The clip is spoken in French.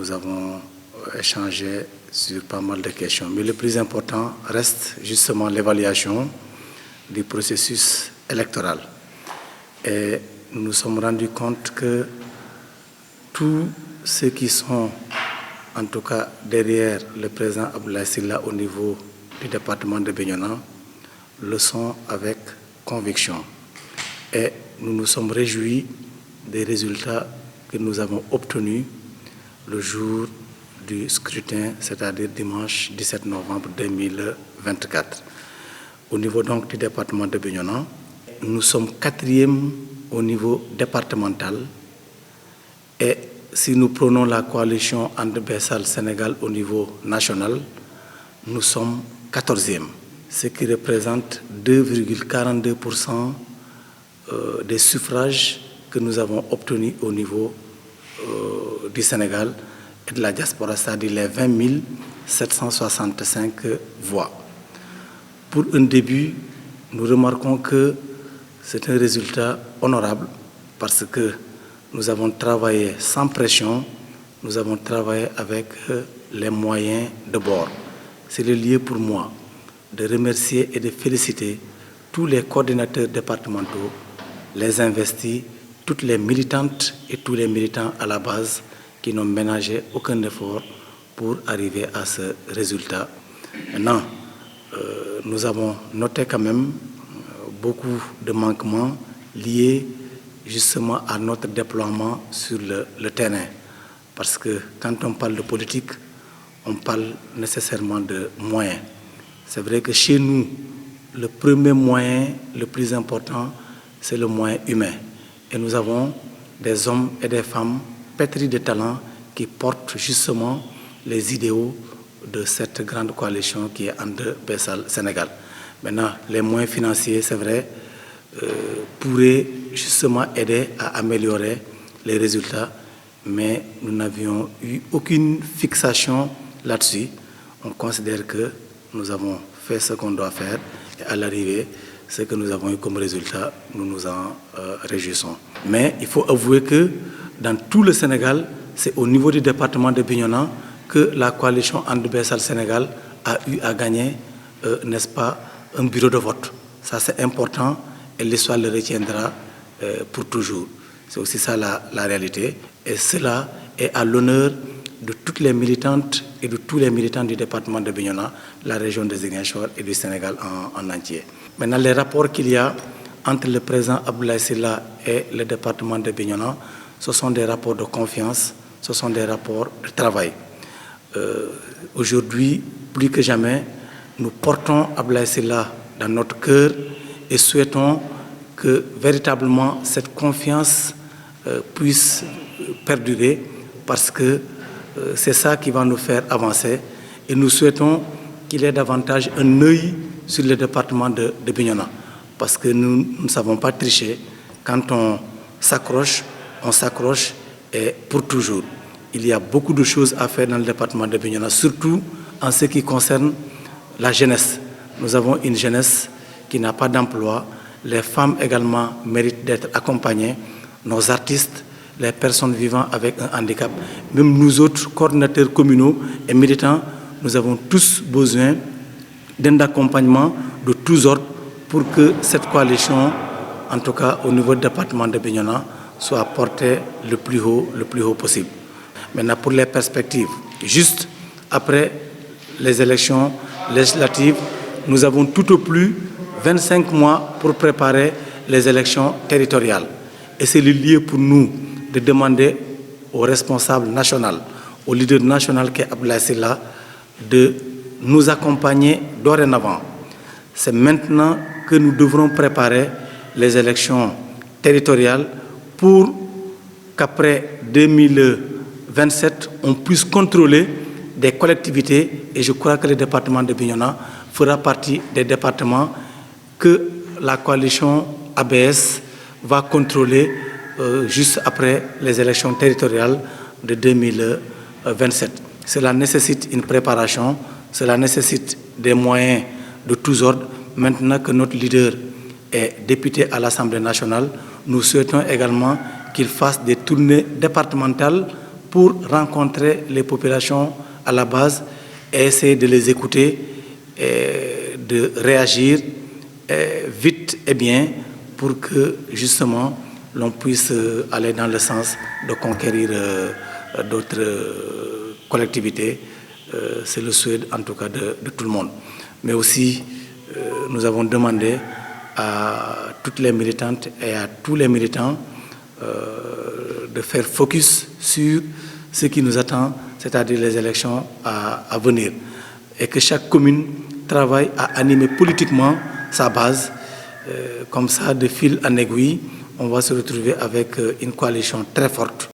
nous avons échangé sur pas mal de questions. Mais le plus important reste justement l'évaluation du processus électoral. Et nous nous sommes rendus compte que tous ceux qui sont, en tout cas derrière le président Abdoulaye Sylla au niveau du département de Bignona, le sont avec conviction. Et nous nous sommes réjouis des résultats que nous avons obtenus le jour du scrutin, c'est-à-dire dimanche 17 novembre 2024. Au niveau donc du département de Bignona, nous sommes 4e au niveau départemental et si nous prenons la coalition And Bessal Sénégal au niveau national, nous sommes 14e, ce qui représente 2,42% des suffrages que nous avons obtenus au niveau du Sénégal et de la diaspora, c'est-à-dire les 20 765 voix. Pour un début, nous remarquons que c'est un résultat honorable parce que nous avons travaillé sans pression, nous avons travaillé avec les moyens de bord. C'est le lieu pour moi de remercier et de féliciter tous les coordinateurs départementaux, les investis, toutes les militantes et tous les militants à la base qui n'ont ménagé aucun effort pour arriver à ce résultat. Maintenant, nous avons noté quand même beaucoup de manquements liés justement à notre déploiement sur le terrain. Parce que quand on parle de politique, on parle nécessairement de moyens. C'est vrai que chez nous, le premier moyen le plus important, c'est le moyen humain. Et nous avons des hommes et des femmes pétris de talent qui portent justement les idéaux de cette grande coalition qui est And Bessal Sénégal. Maintenant, les moyens financiers, c'est vrai, pourraient justement aider à améliorer les résultats, mais nous n'avions eu aucune fixation là-dessus. On considère que nous avons fait ce qu'on doit faire et à l'arrivée, ce que nous avons eu comme résultat, nous nous en réjouissons. Mais il faut avouer que dans tout le Sénégal, c'est au niveau du département de Bignona que la coalition And Bessal Sénégal a eu à gagner, n'est-ce pas, un bureau de vote. Ça, c'est important et l'histoire le retiendra pour toujours. C'est aussi ça la réalité. Et cela est à l'honneur de toutes les militantes et de tous les militants du département de Bignona, la région de Ziguinchor et du Sénégal en entier. Maintenant, les rapports qu'il y a entre le président Abdoulaye Sylla et le département de Bignona, ce sont des rapports de confiance, ce sont des rapports de travail. Aujourd'hui, plus que jamais, nous portons Abdoulaye Sylla dans notre cœur et souhaitons que véritablement cette confiance puisse perdurer parce que c'est ça qui va nous faire avancer et nous souhaitons qu'il ait davantage un œil sur le département de Bignona parce que nous ne savons pas tricher. Quand on s'accroche et pour toujours. Il y a beaucoup de choses à faire dans le département de Bignona, surtout en ce qui concerne la jeunesse. Nous avons une jeunesse qui n'a pas d'emploi. Les femmes également méritent d'être accompagnées. Nos artistes, les personnes vivant avec un handicap, même nous autres coordinateurs communaux et militants, nous avons tous besoin d'un accompagnement de tous ordres pour que cette coalition, en tout cas au niveau du département de Bignona, soit portée le plus haut possible. Maintenant, pour les perspectives, juste après les élections législatives, nous avons tout au plus 25 mois pour préparer les élections territoriales. Et c'est le lieu pour nous de demander aux responsables nationaux, au leader national qui est Abdoulaye Sylla, de nous accompagner dorénavant. C'est maintenant que nous devrons préparer les élections territoriales pour qu'après 2027, on puisse contrôler des collectivités et je crois que le département de Bignona fera partie des départements que la coalition ABS va contrôler juste après les élections territoriales de 2027. Cela nécessite une préparation, cela nécessite des moyens de tous ordres. Maintenant que notre leader est député à l'Assemblée nationale, nous souhaitons également qu'il fasse des tournées départementales pour rencontrer les populations à la base et essayer de les écouter et de réagir vite et bien pour que justement l'on puisse aller dans le sens de conquérir d'autres collectivités. C'est le souhait en tout cas de tout le monde. Mais aussi, nous avons demandé à toutes les militantes et à tous les militants de faire focus sur ce qui nous attend, c'est-à-dire les élections à venir. Et que chaque commune travaille à animer politiquement sa base. Comme ça, de fil en aiguille, on va se retrouver avec une coalition très forte